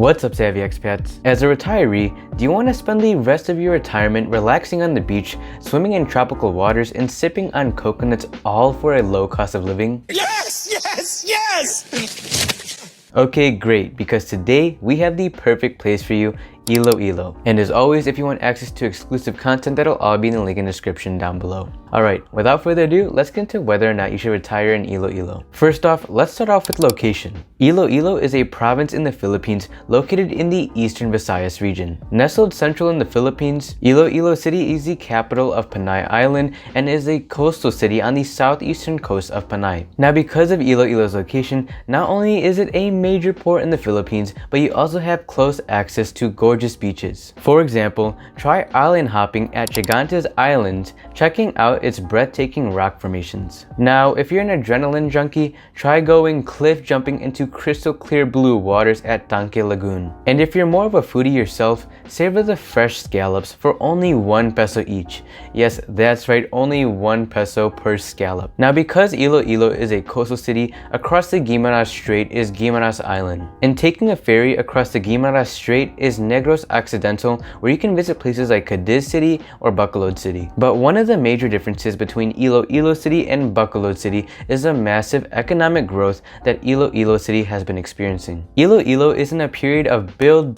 What's up, savvy expats? As a retiree, do you want to spend the rest of your retirement relaxing on the beach, swimming in tropical waters, and sipping on coconuts, all for a low cost of living? Yes, yes, yes! Okay, great, because today we have the perfect place for you, Iloilo. And as always, if you want access to exclusive content, that'll all be in the link in the description down below. Alright, without further ado, let's get into whether or not you should retire in Iloilo. First off, let's start off with location. Iloilo is a province in the Philippines located in the eastern Visayas region. Nestled central in the Philippines, Iloilo City is the capital of Panay Island and is a coastal city on the southeastern coast of Panay. Now, because of Iloilo's location, not only is it a major port in the Philippines, but you also have close access to gorgeous beaches. For example, try island hopping at Gigantes Island, checking out its breathtaking rock formations. Now, if you're an adrenaline junkie, try going cliff jumping into crystal clear blue waters at Tanque Lagoon. And if you're more of a foodie yourself, savor the fresh scallops for only 1 peso each. Yes, that's right, only 1 peso per scallop. Now, because Iloilo is a coastal city, across the Guimaras Strait is Guimaras Island. And taking a ferry across the Guimaras Strait is Negros Occidental, where you can visit places like Cadiz City or Bacolod City. But one of the major differences between Iloilo City and Bacolod City is the massive economic growth that Iloilo City has been experiencing. Iloilo is in a period of build,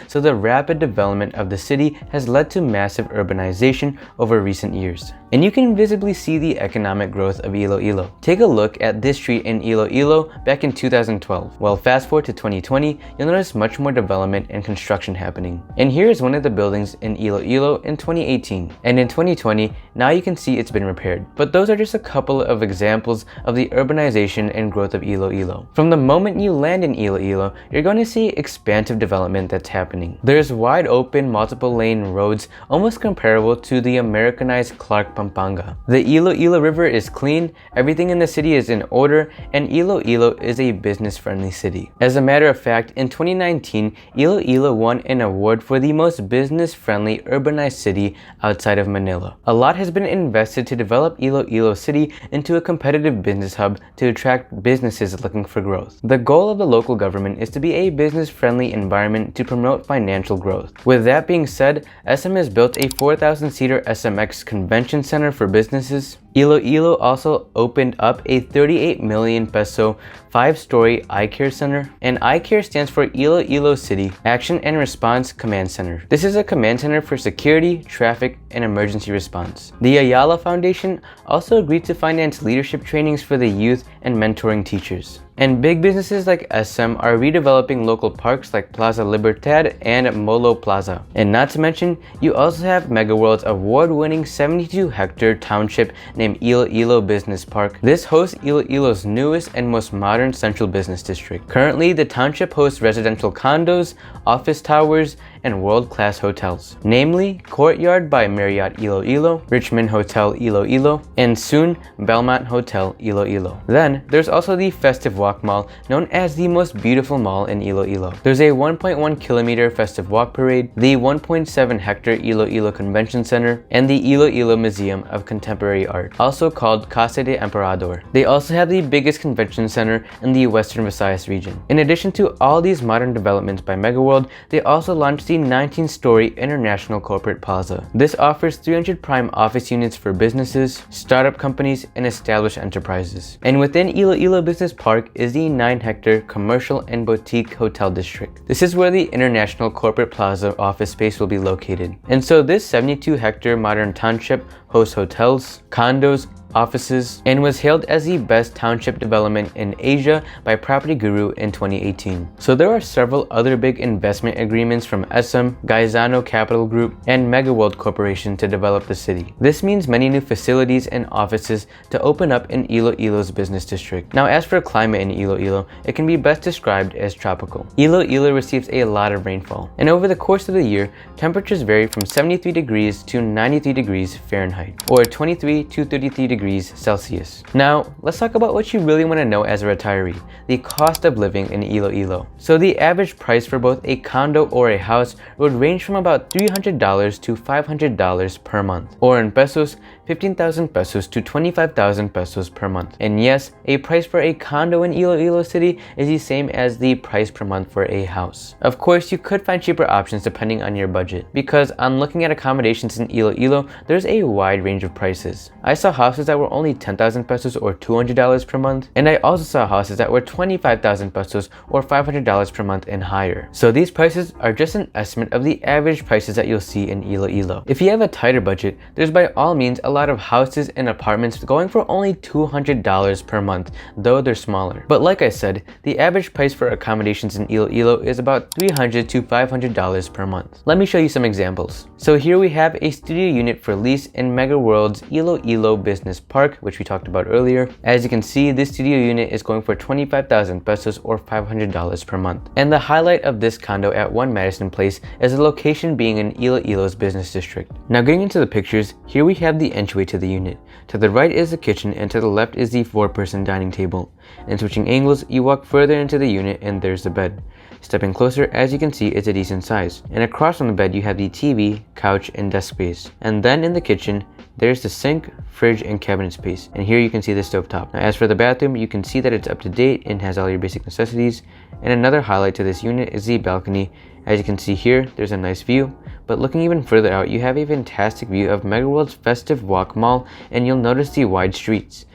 so the rapid development of the city has led to massive urbanization over recent years. And you can visibly see the economic growth of Iloilo. Take a look at this street in Iloilo back in 2012. Well, fast forward to 2020, you'll notice much more development and construction happening. And here is one of the buildings in Iloilo in 2018. And in 2020, now you can see it's been repaired. But those are just a couple of examples of the urbanization and growth of Iloilo. From the moment you land in Iloilo, you're going to see expansive development that's happening. There's wide open, multiple lane roads, almost comparable to the Americanized Clark Pampanga. The Iloilo River is clean, everything in the city is in order, and Iloilo is a business-friendly city. As a matter of fact, in 2019, Iloilo won an award for the most business-friendly urbanized city outside of Manila. A lot has been invested to develop Iloilo City into a competitive business hub to attract businesses looking for growth. The goal of the local government is to be a business-friendly environment to promote financial growth. With that being said, SM has built a 4,000-seater SMX convention center for businesses. Iloilo also opened up a 38 million peso 5-story eye care center, and eye care stands for Iloilo City Action and Response Command Center. This is a command center for security, traffic, and emergency response. The Ayala Foundation also agreed to finance leadership trainings for the youth and mentoring teachers. And big businesses like SM are redeveloping local parks like Plaza Libertad and Molo Plaza. And not to mention, you also have MegaWorld's award-winning 72-hectare township named Iloilo Business Park. This hosts Iloilo's newest and most modern central business district. Currently, the township hosts residential condos, office towers, and world-class hotels, namely Courtyard by Marriott Iloilo, Richmond Hotel Iloilo, and soon Belmont Hotel Iloilo. Then, there's also the Festive Walk Mall, known as the most beautiful mall in Iloilo. There's a 1.1 kilometer Festive Walk Parade, the 1.7 hectare Iloilo Convention Center, and the Iloilo Museum of Contemporary Art, also called Casa de Emperador. They also have the biggest convention center in the Western Visayas region. In addition to all these modern developments by MegaWorld, they also launched the 19-story International Corporate Plaza. This offers 300 prime office units for businesses, startup companies, and established enterprises. And within Iloilo Business Park is the 9-hectare commercial and boutique hotel district. This is where the International Corporate Plaza office space will be located. And so this 72-hectare modern township hosts hotels, condos, offices, and was hailed as the best township development in Asia by Property Guru in 2018. So there are several other big investment agreements from SM, Gaisano Capital Group, and MegaWorld Corporation to develop the city. This means many new facilities and offices to open up in Iloilo's business district. Now, as for climate in Iloilo, it can be best described as tropical. Iloilo receives a lot of rainfall, and over the course of the year, temperatures vary from 73 degrees to 93 degrees Fahrenheit, or 23 to 33 degrees Celsius. Now, let's talk about what you really want to know as a retiree, the cost of living in Iloilo. So the average price for both a condo or a house would range from about $300 to $500 per month, or in pesos, 15,000 pesos to 25,000 pesos per month. And yes, a price for a condo in Iloilo City is the same as the price per month for a house. Of course, you could find cheaper options depending on your budget, because on looking at accommodations in Iloilo, there's a wide range of prices. I saw houses that were only 10,000 pesos or $200 per month, and I also saw houses that were 25,000 pesos or $500 per month and higher. So these prices are just an estimate of the average prices that you'll see in Iloilo. If you have a tighter budget, there's by all means a lot of houses and apartments going for only $200 per month, though they're smaller. But like I said, the average price for accommodations in Iloilo is about $300 to $500 per month. Let me show you some examples. So here we have a studio unit for lease in Mega World's Iloilo Business Park, which we talked about earlier. As you can see, this studio unit is going for 25,000 pesos or $500 per month. And the highlight of this condo at 1 Madison Place is the location being in Iloilo's business district. Now getting into the pictures, here we have the entryway to the unit. To the right is the kitchen and to the left is the 4-person dining table. And switching angles, you walk further into the unit and there's the bed. Stepping closer, as you can see, it's a decent size. And across from the bed, you have the TV, couch, and desk space. And then in the kitchen, there's the sink, fridge, and cabinet space. And here you can see the stovetop. Now as for the bathroom, you can see that it's up to date and has all your basic necessities. And another highlight to this unit is the balcony. As you can see here, there's a nice view. But looking even further out, you have a fantastic view of Megaworld's Festive Walk Mall, and you'll notice the wide streets.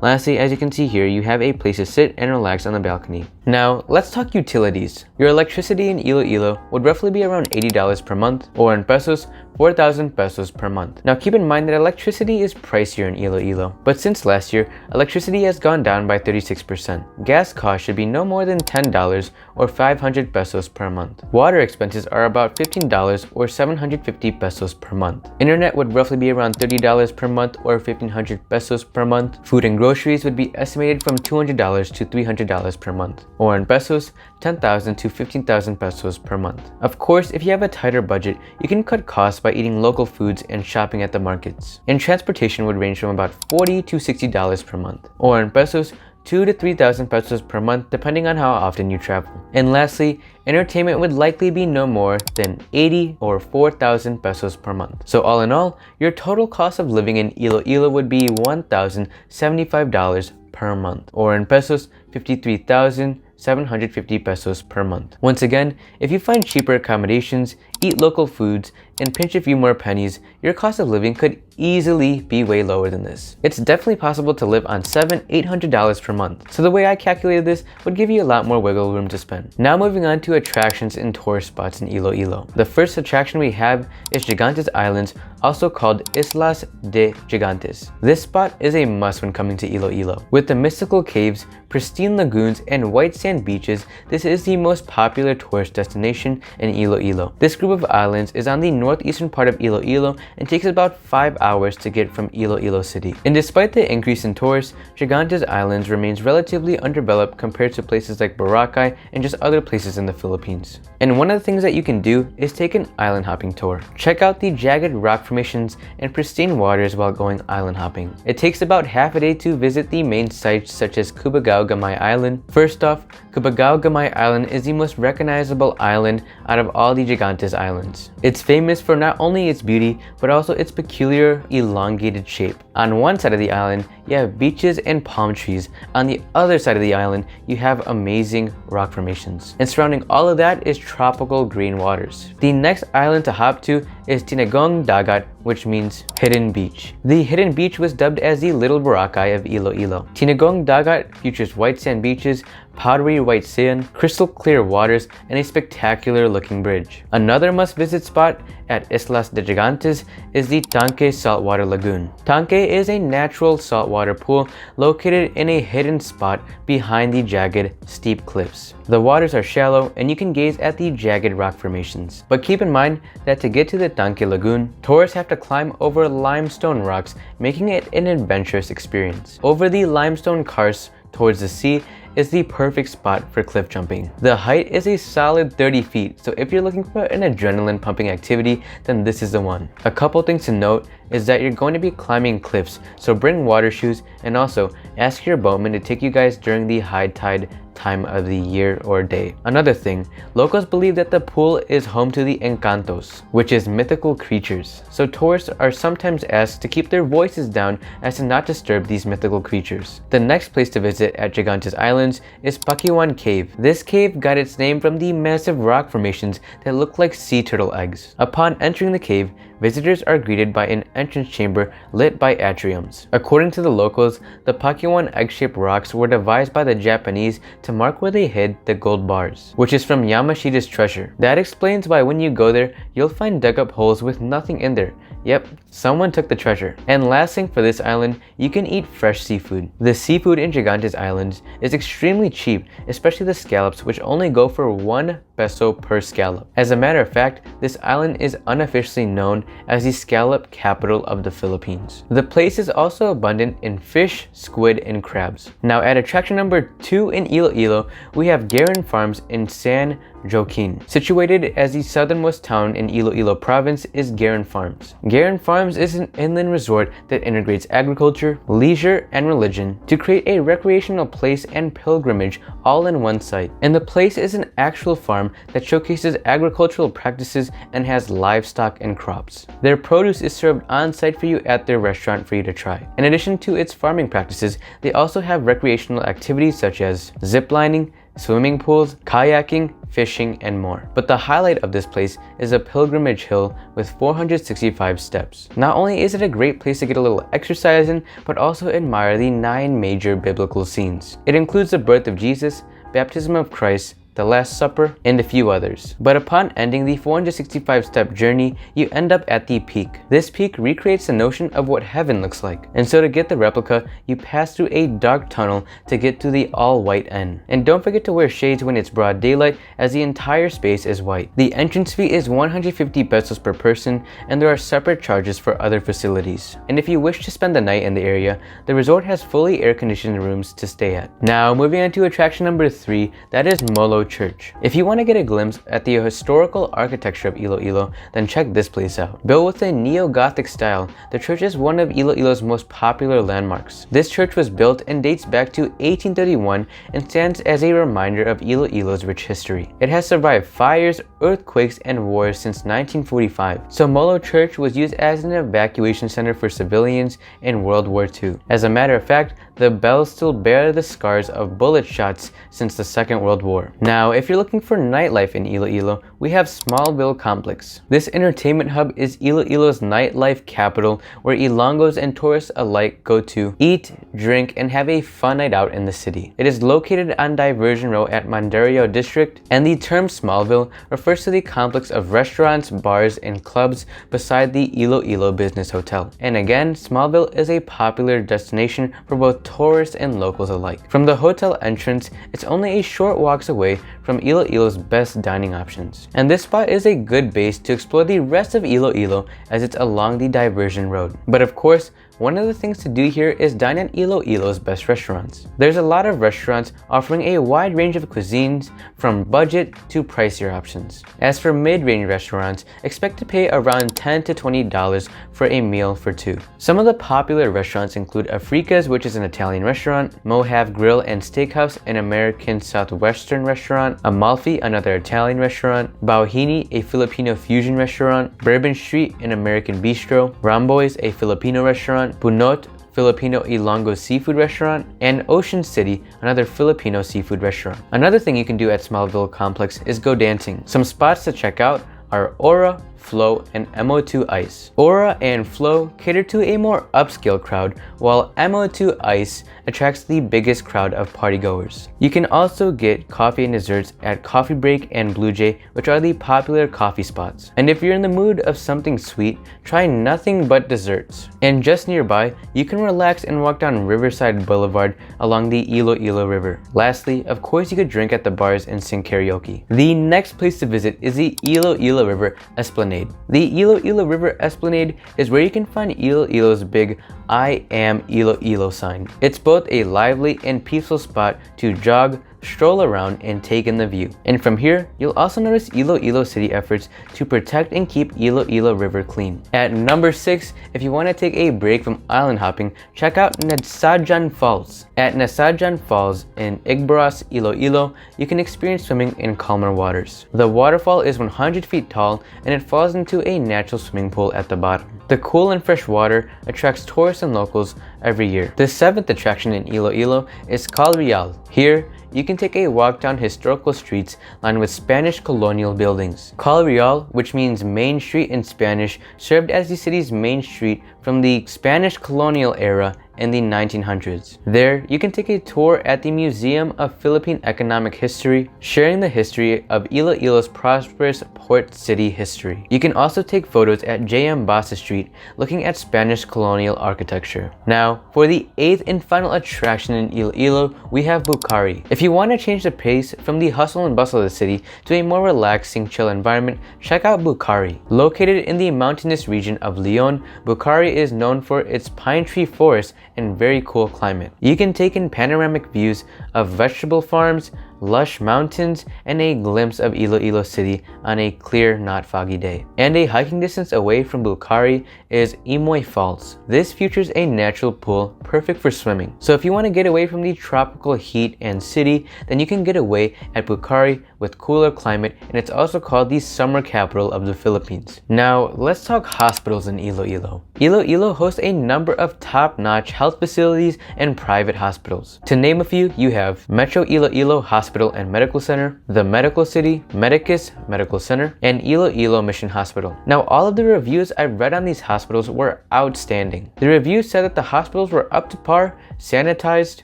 Lastly, as you can see here, you have a place to sit and relax on the balcony. Now, let's talk utilities. Your electricity in Iloilo would roughly be around $80 per month, or in pesos, 4,000 pesos per month. Now keep in mind that electricity is pricier in Iloilo, but since last year, electricity has gone down by 36%. Gas costs should be no more than $10 or 500 pesos per month. Water expenses are about $15 or 750 pesos per month. Internet would roughly be around $30 per month or 1,500 pesos per month. Food and groceries would be estimated from $200 to $300 per month, or in pesos, 10,000 to 15,000 pesos per month. Of course, if you have a tighter budget, you can cut costs by eating local foods and shopping at the markets. And transportation would range from about $40 to $60 per month, or in pesos, 2,000 to 3,000 pesos per month depending on how often you travel. And lastly, entertainment would likely be no more than 80 or 4,000 pesos per month. So all in all, your total cost of living in Iloilo would be $1,075 per month, or in pesos, 53,750 pesos per month. Once again, if you find cheaper accommodations, eat local foods, and pinch a few more pennies, your cost of living could easily be way lower than this. It's definitely possible to live on $700-800 per month. So the way I calculated this would give you a lot more wiggle room to spend. Now moving on to attractions and tourist spots in Iloilo. The first attraction we have is Gigantes Islands, also called Islas de Gigantes. This spot is a must when coming to Iloilo. With the mystical caves, pristine lagoons, and white sand beaches, this is the most popular tourist destination in Iloilo. This group of islands is on the northeastern part of Iloilo and takes about 5 hours to get from Iloilo City. And despite the increase in tourists, Gigantes Islands remains relatively undeveloped compared to places like Boracay and just other places in the Philippines. And one of the things that you can do is take an island hopping tour. Check out the jagged rock formations and pristine waters while going island hopping. It takes about half a day to visit the main sites such as Cubagao Gamay Island. First off, Cubagao Gamay Island is the most recognizable island out of all the Gigantes Islands. It's famous for not only its beauty, but also its peculiar elongated shape. On one side of the island, you have beaches and palm trees. On the other side of the island, you have amazing rock formations. And surrounding all of that is tropical green waters. The next island to hop to is Tinagong Dagat, which means hidden beach. The hidden beach was dubbed as the Little Boracay of Iloilo. Tinagong Dagat features white sand beaches, powdery white sand, crystal clear waters, and a spectacular looking bridge. Another must-visit spot at Islas de Gigantes is the Tanque Saltwater Lagoon. Tanque is a natural saltwater pool located in a hidden spot behind the jagged, steep cliffs. The waters are shallow and you can gaze at the jagged rock formations. But keep in mind that to get to the Tanque Lagoon, tourists have to climb over limestone rocks, making it an adventurous experience. Over the limestone karst towards the sea is the perfect spot for cliff jumping. The height is a solid 30 feet, so if you're looking for an adrenaline pumping activity, then this is the one. A couple things to note is that you're going to be climbing cliffs, so bring water shoes and also ask your boatman to take you guys during the high tide time of the year or day. Another thing, locals believe that the pool is home to the encantos, which is mythical creatures. So tourists are sometimes asked to keep their voices down as to not disturb these mythical creatures. The next place to visit at Gigantes Islands is Pakiwan Cave. This cave got its name from the massive rock formations that look like sea turtle eggs. Upon entering the cave, visitors are greeted by an entrance chamber lit by atriums. According to the locals, the Pakiwan egg-shaped rocks were devised by the Japanese to mark where they hid the gold bars, which is from Yamashita's treasure. That explains why when you go there, you'll find dug up holes with nothing in there. Yep, someone took the treasure. And last thing for this island, you can eat fresh seafood. The seafood in Gigantes Islands is extremely cheap, especially the scallops, which only go for 1 peso per scallop. As a matter of fact, this island is unofficially known as the scallop capital of the Philippines. The place is also abundant in fish, squid, and crabs. Now at attraction number 2 in Iloilo, we have Garin Farms in San Joaquin. Situated as the southernmost town in Iloilo province is Garin Farms. Garin Farms is an inland resort that integrates agriculture, leisure, and religion to create a recreational place and pilgrimage all in one site. And the place is an actual farm that showcases agricultural practices and has livestock and crops. Their produce is served on site for you at their restaurant for you to try. In addition to its farming practices, they also have recreational activities such as zip lining, swimming pools, kayaking, fishing, and more. But the highlight of this place is a pilgrimage hill with 465 steps. Not only is it a great place to get a little exercise in, but also admire the 9 major biblical scenes. It includes the birth of Jesus, baptism of Christ, the Last Supper, and a few others. But upon ending the 465-step journey, you end up at the peak. This peak recreates the notion of what heaven looks like. And so to get the replica, you pass through a dark tunnel to get to the all-white end. And don't forget to wear shades when it's broad daylight, as the entire space is white. The entrance fee is 150 pesos per person, and there are separate charges for other facilities. And if you wish to spend the night in the area, the resort has fully air-conditioned rooms to stay at. Now, moving on to attraction number 3, that is Molo Church. If you want to get a glimpse at the historical architecture of Iloilo, then check this place out. Built with a neo-Gothic style, the church is one of Iloilo's most popular landmarks. This church was built and dates back to 1831 and stands as a reminder of Iloilo's rich history. It has survived fires, earthquakes, and wars since 1945, so Molo Church was used as an evacuation center for civilians in World War II. As a matter of fact, the bells still bear the scars of bullet shots since the Second World War. Now, if you're looking for nightlife in Iloilo, we have Smallville Complex. This entertainment hub is Iloilo's nightlife capital, where Ilonggos and tourists alike go to eat, drink, and have a fun night out in the city. It is located on Diversion Row at Mandario District, and the term Smallville refers to the complex of restaurants, bars, and clubs beside the Iloilo Business Hotel. And again, Smallville is a popular destination for both tourists and locals alike. From the hotel entrance, it's only a short walks away from Iloilo's best dining options. And this spot is a good base to explore the rest of Iloilo as it's along the Diversion Road. But of course, one of the things to do here is dine at Iloilo's best restaurants. There's a lot of restaurants offering a wide range of cuisines, from budget to pricier options. As for mid-range restaurants, expect to pay around $10 to $20 for a meal for 2. Some of the popular restaurants include Africa's, which is an Italian restaurant, Mohave Grill and Steakhouse, an American Southwestern restaurant, Amalfi, another Italian restaurant, Bauhini, a Filipino fusion restaurant, Bourbon Street, an American bistro, Ramboy's, a Filipino restaurant, Bunot, Filipino Ilonggo seafood restaurant, and Ocean City, another Filipino seafood restaurant. Another thing you can do at Smallville Complex is go dancing. Some spots to check out are Aura, Flow, and MO2 Ice. Aura and Flow cater to a more upscale crowd, while MO2 Ice attracts the biggest crowd of partygoers. You can also get coffee and desserts at Coffee Break and Blue Jay, which are the popular coffee spots. And if you're in the mood of something sweet, try nothing but desserts. And just nearby, you can relax and walk down Riverside Boulevard along the Iloilo River. Lastly, of course, you could drink at the bars and sing karaoke. The next place to visit is the Iloilo River Esplanade. The Iloilo River Esplanade is where you can find Iloilo's big I Am Iloilo sign. It's both a lively and peaceful spot to jog, stroll around, and take in the view. And from here, you'll also notice Iloilo City efforts to protect and keep Iloilo River clean. At number 6, if you want to take a break from island hopping, check out Nasajan Falls. At Nasajan Falls in Igboras, Iloilo, you can experience swimming in calmer waters. The waterfall is 100 feet tall and it falls into a natural swimming pool at the bottom. The cool and fresh water attracts tourists and locals every year. The 7th attraction in Iloilo is Cal Real. Here, you can take a walk down historical streets lined with Spanish colonial buildings. Cal Real, which means main street in Spanish, served as the city's main street from the Spanish colonial era in the 1900s. There, you can take a tour at the Museum of Philippine Economic History, sharing the history of Iloilo's prosperous port city history. You can also take photos at J.M. Basa Street, looking at Spanish colonial architecture. Now, for the 8th and final attraction in Iloilo, we have Bukhari. If you want to change the pace from the hustle and bustle of the city to a more relaxing, chill environment, check out Bukhari. Located in the mountainous region of Leon, Bukhari is known for its pine tree forest and very cool climate. You can take in panoramic views of vegetable farms, lush mountains, and a glimpse of Iloilo City on a clear, not foggy day. And a hiking distance away from Bukhari is Imoy Falls. This features a natural pool perfect for swimming. So if you want to get away from the tropical heat and city, then you can get away at Bukhari with cooler climate, and it's also called the summer capital of the Philippines. Now, let's talk hospitals in Iloilo. Iloilo hosts a number of top-notch health facilities and private hospitals. To name a few, you have Metro Iloilo Hospital and Medical Center, the Medical City, Medicus Medical Center, and Iloilo Mission Hospital. Now, all of the reviews I read on these hospitals were outstanding. The reviews said that the hospitals were up to par, sanitized,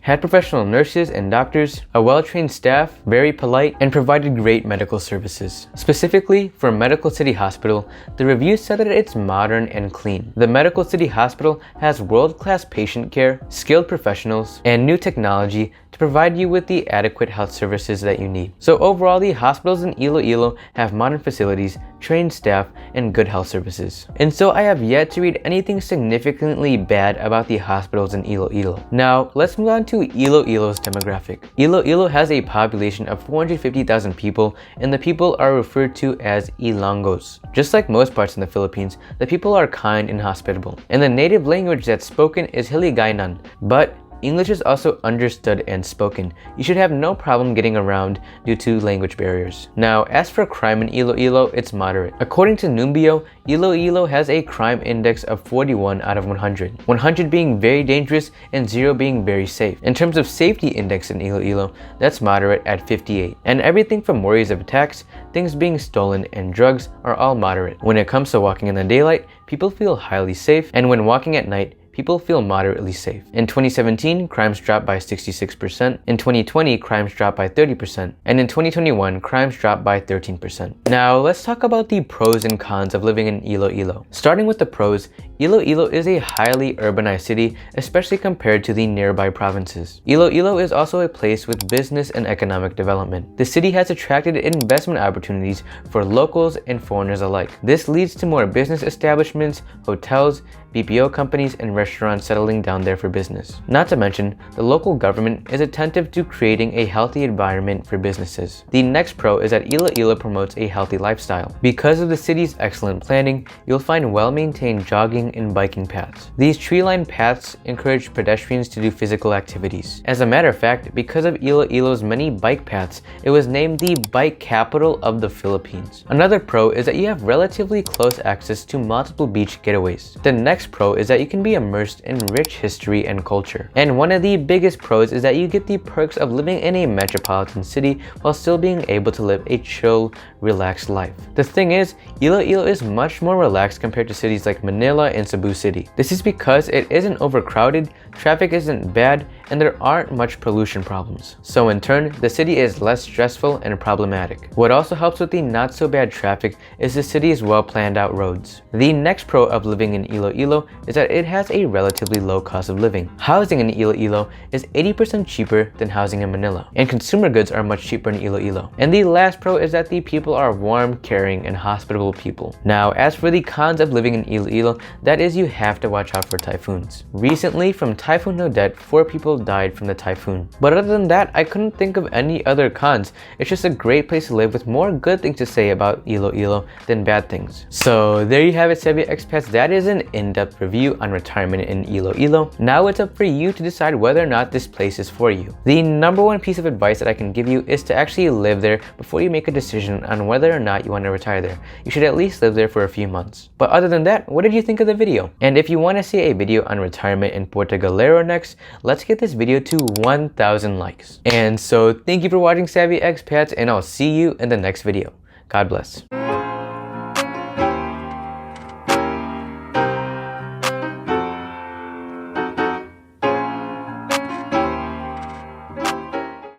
had professional nurses and doctors, a well-trained staff, very polite, and provided great medical services. Specifically, for Medical City Hospital, the reviews said that it's modern and clean. The Medical City Hospital has world-class patient care, skilled professionals, and new technology to provide you with the adequate health services that you need. So overall, the hospitals in Iloilo have modern facilities, trained staff, and good health services. And so I have yet to read anything significantly bad about the hospitals in Iloilo. Now, let's move on to Iloilo's demographic. Iloilo has a population of 450,000 people, and the people are referred to as Ilonggos. Just like most parts in the Philippines, the people are kind and hospitable. And the native language that's spoken is Hiligaynon, but English is also understood and spoken. You should have no problem getting around due to language barriers. Now, as for crime in Iloilo, it's moderate. According to Numbeo, Iloilo has a crime index of 41 out of 100. 100 being very dangerous and 0 being very safe. In terms of safety index in Iloilo, that's moderate at 58. And everything from worries of attacks, things being stolen, and drugs are all moderate. When it comes to walking in the daylight, people feel highly safe, and when walking at night, people feel moderately safe. In 2017, crimes dropped by 66%. In 2020, crimes dropped by 30%. And in 2021, crimes dropped by 13%. Now, let's talk about the pros and cons of living in Iloilo. Starting with the pros, Iloilo is a highly urbanized city, especially compared to the nearby provinces. Iloilo is also a place with business and economic development. The city has attracted investment opportunities for locals and foreigners alike. This leads to more business establishments, hotels, BPO companies, and restaurants settling down there for business. Not to mention, the local government is attentive to creating a healthy environment for businesses. The next pro is that Iloilo promotes a healthy lifestyle. Because of the city's excellent planning, you'll find well-maintained jogging and biking paths. These tree-lined paths encourage pedestrians to do physical activities. As a matter of fact, because of Iloilo's many bike paths, it was named the bike capital of the Philippines. Another pro is that you have relatively close access to multiple beach getaways. The next pro is that you can be immersed in rich history and culture. And one of the biggest pros is that you get the perks of living in a metropolitan city while still being able to live a chill, relaxed life. The thing is, Iloilo is much more relaxed compared to cities like Manila and Cebu City. This is because it isn't overcrowded, traffic isn't bad, and there aren't much pollution problems. So in turn, the city is less stressful and problematic. What also helps with the not so bad traffic is the city's well planned out roads. The next pro of living in Iloilo is that it has a relatively low cost of living. Housing in Iloilo is 80% cheaper than housing in Manila, and consumer goods are much cheaper in Iloilo. And the last pro is that the people are warm, caring, and hospitable people. Now, as for the cons of living in Iloilo, that is you have to watch out for typhoons. Recently, from Typhoon Odette, 4 people people died from the typhoon. But other than that, I couldn't think of any other cons. It's just a great place to live with more good things to say about Iloilo than bad things. So there you have it, Savvy expats. That is an in-depth review on retirement in Iloilo. Now it's up for you to decide whether or not this place is for you. The number one piece of advice that I can give you is to actually live there before you make a decision on whether or not you want to retire there. You should at least live there for a few months. But other than that, what did you think of the video? And if you want to see a video on retirement in Portugalero next, let's get this video to 1,000 likes. And so thank you for watching, Savvy expats, and I'll see you in the next video. God bless.